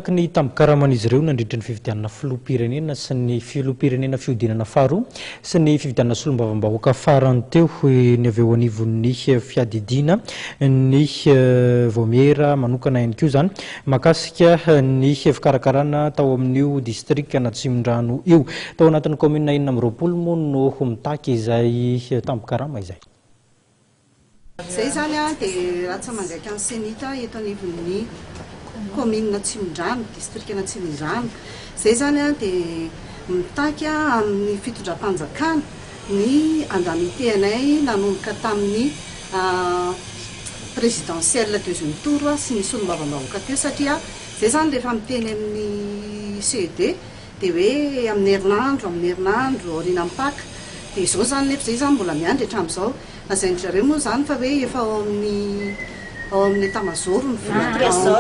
Ny tampi-karaman'izy ireo nandritra ny fifidianana filoham-pirenena sy ny filoham-pirenena fiodinana faharoa sy ny fifidianana solombavambahoaka farany teo ny avy eo anivon'ny fiadidiana ny vomiera manokana ihany koa zany makasika ny fikarakarana tao amin'io distrika Natsimondrano io tao anatin'ny commune 4 moa no mitaky izay tampi-karama izay. Zay zany dia ratsa mangaika ny senita eto anivon'ny commune Natsimondrano, district Natsimondrano. Zay zany dia mitaky amin'ny fitondram-panjakana ny andamitenay nanomboka tamin'ny présidentielle deuxième tour sy ny solombavambahoaka teo satria zay zany rehefa miteny amin'ny CD dia hoe amin'ny herinandro aoriana mipaka dia izao zany nefa zay zany mbola miandry hatramin'izao lazain'izareo moa zany fa hoe efa ao amin'ny état-major ny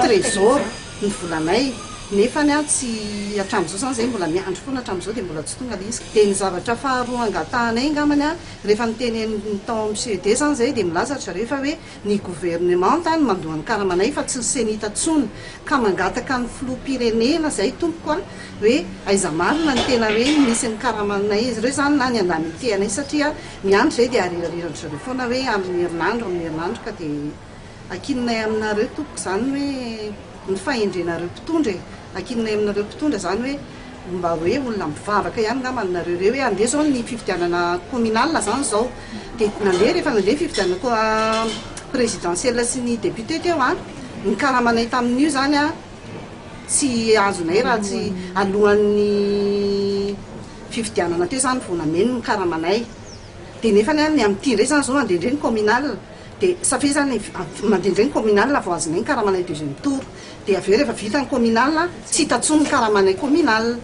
trésor ny volanay nefa ny tsy hatramin'izao zany zay mbola miandry foana hatramin'izao dia mbola tsy tonga ilay izy. Dia ny zavatra faharoa angatahanay ngamany rehefa niteny tao amin'ny CD zany zay dia milazatra rehefa hoe ny gouvernement tany mandoa ny karamanay fa tsy ny senita tsony ka mangataka ny filoham-pirenena zay tompoko hoe aiza marina ny tena hoe misy ny karamanay izy ireo zany na ny andamitenay satria miandry zay dia arirariran'ny zareo foana hoe amin'ny herinandro ka dia akinonay aminareo tompoko zany hoe ny fahendrenareo mpitondra akinonay aminareo mpitondra zany hoe mba hoe olona mivavaka ihany ngamanareo reo hoe andeha zao ny fifidianana communal zany zao dia rehefa nandeha fifidianana présidentielle sy ny député teo ny karamanay tamin'io zany tsy azonay raha tsy alohan'ny fifidianana teo zany vonameno ny karamanay dia nefa ny amin'ity ndray zany zao andendreny communal dia safia zany mandendreny communal vao azonay ny karamanay deuxième tour dia aveo rehefa vita ny communal tsy hitatsony ny karamanay communal